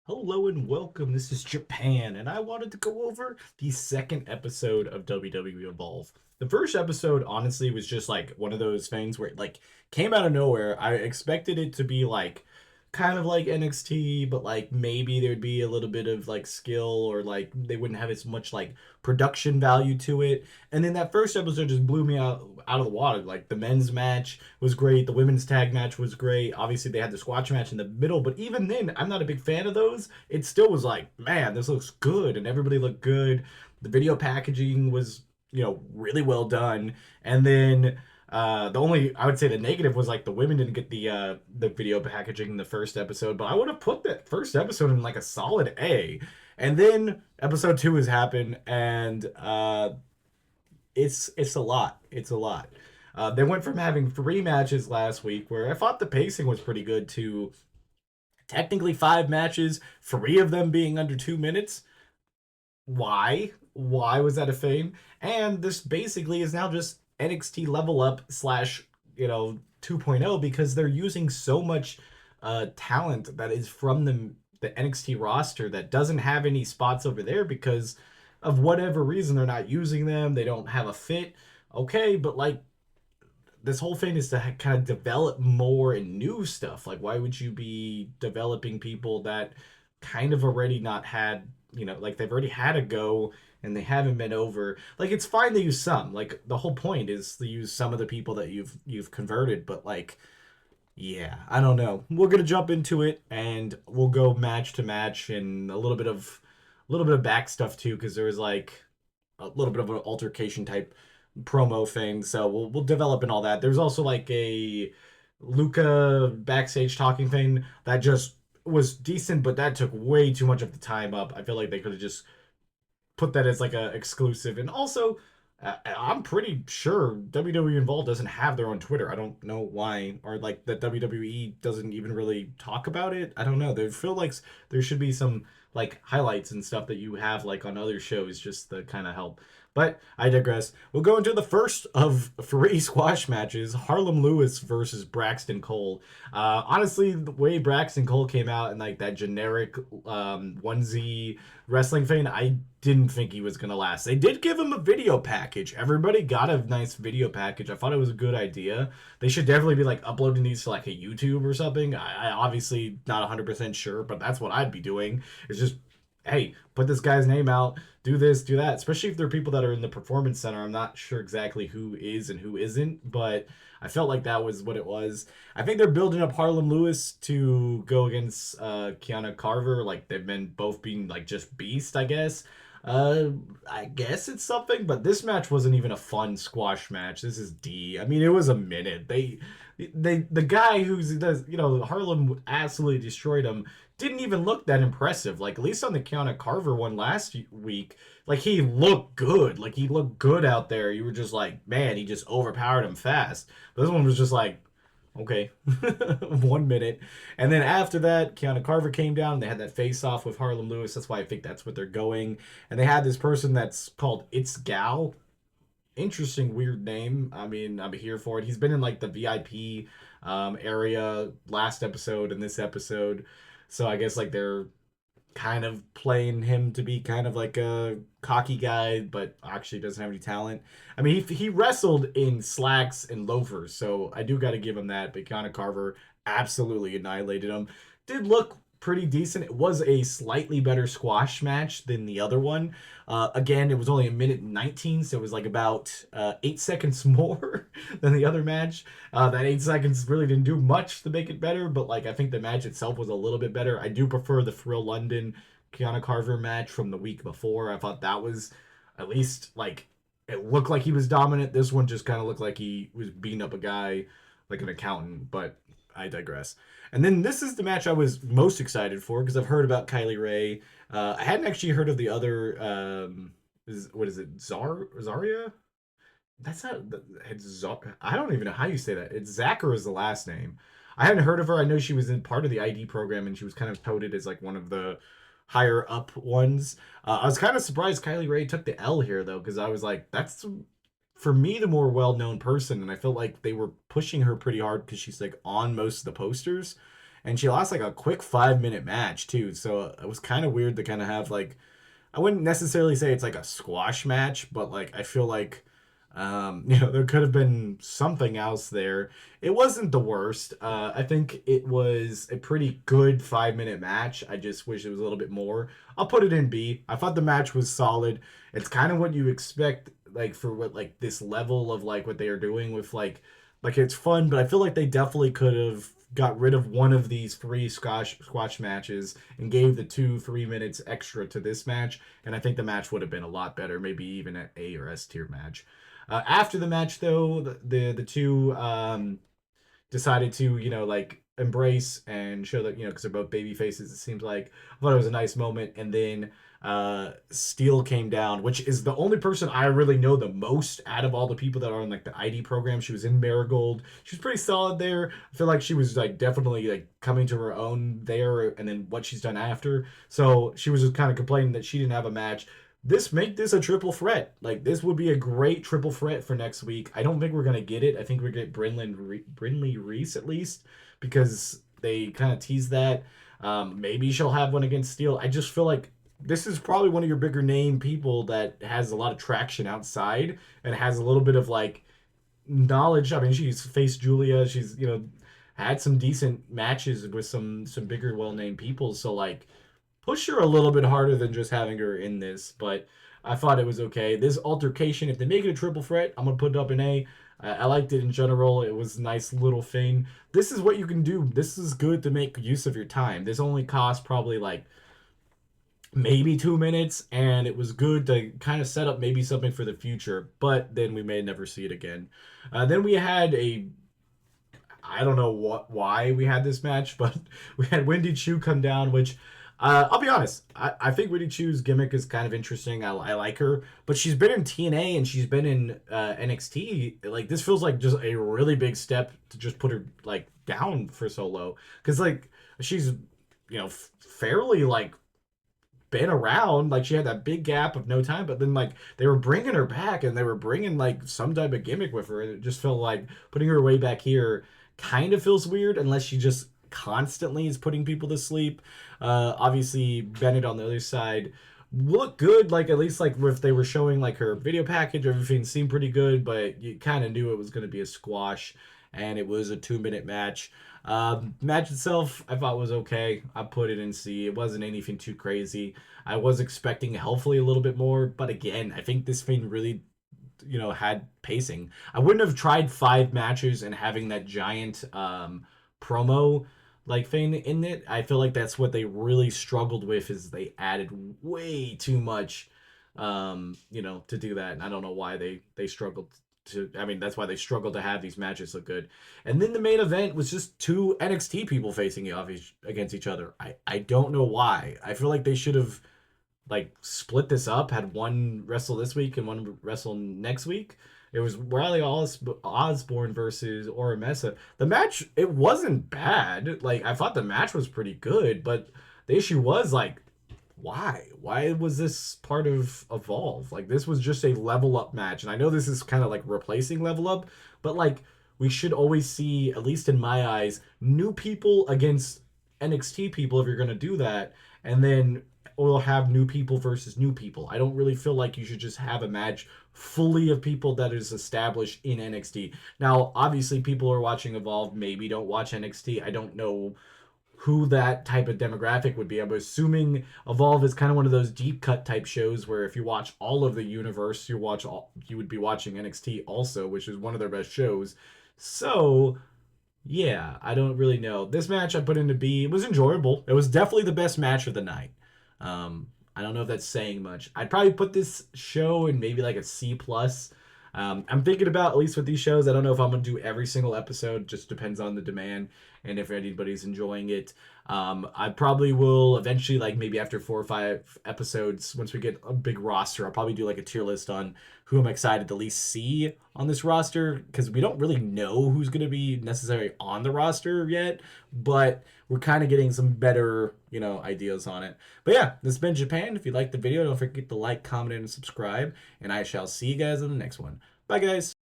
Hello and welcome. This is Japan, and I wanted to go over the second episode of WWE Evolve. The first episode, honestly, was just like one of those things where it like came out of nowhere. I expected it to be like kind of like NXT, but like maybe there'd be a little bit of like skill or like they wouldn't have as much like production value to it. And then that first episode just blew me out of the water. Like the men's match was great, the women's tag match was great. Obviously, they had the squash match in the middle, but even then, I'm not a big fan of those. It still was like, man, this looks good, and everybody looked good. The video packaging was, really well done. And then the only I would say the negative was like the women didn't get the video packaging in the first episode, but I would have put that first episode in like a solid A. And then episode two has happened, and it's a lot. It's a lot. They went from having three matches last week, where I thought the pacing was pretty good, to technically five matches, three of them being under 2 minutes. Why? Why was that a thing? And this basically is now just NXT level up slash 2.0, because they're using so much talent that is from the NXT roster that doesn't have any spots over there because of whatever reason they're not using them. They don't have a fit. Okay, but like this whole thing is to kind of develop more and new stuff. Like, why would you be developing people that kind of already not had, like they've already had a go and they haven't been over? Like, it's fine to use some. Like, the whole point is to use some of the people that you've converted, but like, yeah, I don't know. We're gonna jump into it and we'll go match to match and a little bit of back stuff too, because there was like a little bit of an altercation type promo thing. So we'll develop in all that. There's also like a Luca backstage talking thing that just was decent, but that took way too much of the time up. I feel like they could have just put that as like a exclusive. And also, I'm pretty sure WWE Evolve doesn't have their own Twitter. I don't know why, or like that WWE doesn't even really talk about it. I don't know. They feel like there should be some like highlights and stuff that you have like on other shows just to kind of help. But I digress. We'll go into the first of three squash matches: Harlem Lewis versus Braxton Cole. Honestly, the way Braxton Cole came out in like that generic onesie wrestling thing, I didn't think he was gonna last. They did give him a video package. Everybody got a nice video package. I thought it was a good idea. They should definitely be like uploading these to like a YouTube or something. I obviously not 100% sure, but that's what I'd be doing. It's just, hey, put this guy's name out, do this, do that. Especially if there are people that are in the performance center. I'm not sure exactly who is and who isn't, but I felt like that was what it was. I think they're building up Harlem Lewis to go against Kiana Carver. Like they've been both being like just beast, I guess. Uh, I guess it's something, but this match wasn't even a fun squash match. This is D. I mean, it was a minute. The guy who's does Harlem absolutely destroyed him. Didn't even look that impressive. Like at least on the Kiana Carver one last week, like he looked good. Like he looked good out there. You were just like, man, he just overpowered him fast. But this one was just like, okay, 1 minute. And then after that, Kiana Carver came down. And they had that face off with Harlem Lewis. That's why I think that's what they're going. And they had this person that's called It's Gal. Interesting, weird name. I mean, I'm here for it. He's been in like the VIP area last episode and this episode. So I guess like they're kind of playing him to be kind of like a cocky guy, but actually doesn't have any talent. I mean, he wrestled in slacks and loafers, so I do got to give him that. But Conor Carver absolutely annihilated him. Did look pretty decent. It was a slightly better squash match than the other one. Again, it was only a minute 19, so it was like about 8 seconds more than the other match. That 8 seconds really didn't do much to make it better, but like I think the match itself was a little bit better. I do prefer the Thrill London Kiana Carver match from the week before. I thought that was at least like it looked like he was dominant. This one just kind of looked like he was beating up a guy like an accountant, but I digress. And then this is the match I was most excited for because I've heard about Kylie Ray. I hadn't actually heard of the other. What is it? Zaria? That's not. It's I don't even know how you say that. It's Zachar is the last name. I hadn't heard of her. I know she was in part of the ID program and she was kind of touted as like one of the higher up ones. I was kind of surprised Kylie Ray took the L here though, because I was like, that's for me the more well known person, and I felt like they were pushing her pretty hard because she's like on most of the posters. and she lost like a quick 5 minute match too. So it was kind of weird to kind of have like, I wouldn't necessarily say it's like a squash match, but like I feel like there could have been something else there. It wasn't the worst. I think it was a pretty good 5 minute match. I just wish it was a little bit more. I'll put it in B. I thought the match was solid. It's kind of what you expect, like for what like this level of like what they are doing with like it's fun, but I feel like they definitely could have got rid of one of these three squash matches and gave the 2 3 minutes extra to this match, and I think the match would have been a lot better, maybe even an A or S tier match. After the match, though, the two decided to, like embrace and show that, because they're both baby faces. It seems like I thought it was a nice moment, and then Steele came down, which is the only person I really know the most out of all the people that are on like the ID program. She was in Marigold. She was pretty solid there. I feel like she was like definitely like coming to her own there, and then what she's done after. So she was just kind of complaining that she didn't have a match. Make this a triple threat. Like this would be a great triple threat for next week. I don't think we're gonna get it. I think we get Brinley Reese at least because they kind of tease that. Maybe she'll have one against Steele. I just feel like this is probably one of your bigger name people that has a lot of traction outside and has a little bit of like knowledge. I mean, she's faced Julia. She's had some decent matches with some bigger well named people. So like push her a little bit harder than just having her in this, but I thought it was okay. This altercation, if they make it a triple threat, I'm gonna put it up in A. I liked it in general. It was a nice little thing. This is what you can do. This is good to make use of your time. This only cost probably like maybe 2 minutes, and it was good to kind of set up maybe something for the future. But then we may never see it again. Then we had a I don't know why we had this match, but we had Wendy Chu come down, which I'll be honest, I think Wendy Chu's gimmick is kind of interesting. I like her, but she's been in TNA and she's been in NXT. Like this feels like just a really big step to just put her like down for so low, because like she's fairly like been around. Like she had that big gap of no time, but then like they were bringing her back and they were bringing like some type of gimmick with her, and it just felt like putting her way back here kind of feels weird unless she just constantly is putting people to sleep. Obviously Bennett on the other side looked good, like at least like if they were showing like her video package, everything seemed pretty good, but you kind of knew it was going to be a squash, and it was a 2 minute match. Match itself, I thought was okay. I put it in C. It wasn't anything too crazy. I was expecting hopefully a little bit more, but again, I think this thing really, had pacing. I wouldn't have tried 5 matches and having that giant promo like thing in it. I feel like that's what they really struggled with is they added way too much to do that. And I don't know why they struggled to I mean that's why they struggled to have these matches look good. And then the main event was just two NXT people facing off against each other. I don't know why. I feel like they should have like split this up, had one wrestle this week and one wrestle next week. It was Riley Osborne versus Ora Mesa. The match, it wasn't bad. Like I thought the match was pretty good, but the issue was like, why? Why was this part of Evolve? Like this was just a level up match, and I know this is kind of like replacing level up, but like we should always see, at least in my eyes, new people against NXT people if you're gonna do that, and then we'll have new people versus new people. I don't really feel like you should just have a match fully of people that is established in NXT. Now, obviously, people who are watching Evolve maybe don't watch NXT. I don't know who that type of demographic would be. I'm assuming Evolve is kind of one of those deep cut type shows where if you watch all of the universe, you would be watching NXT also, which is one of their best shows. So yeah, I don't really know. This match I put into B. It was enjoyable. It was definitely the best match of the night. I don't know if that's saying much. I'd probably put this show in maybe like a C plus. I'm thinking about, at least with these shows, I don't know if I'm gonna do every single episode. Just depends on the demand and if anybody's enjoying it. I probably will eventually, like maybe after 4 or 5 episodes, once we get a big roster, I'll probably do like a tier list on who I'm excited to at least see on this roster, because we don't really know who's gonna be necessarily on the roster yet, but we're kind of getting some better, ideas on it. But yeah, this has been Japan. If you liked the video, don't forget to like, comment, and subscribe, and I shall see you guys in the next one. Bye, guys.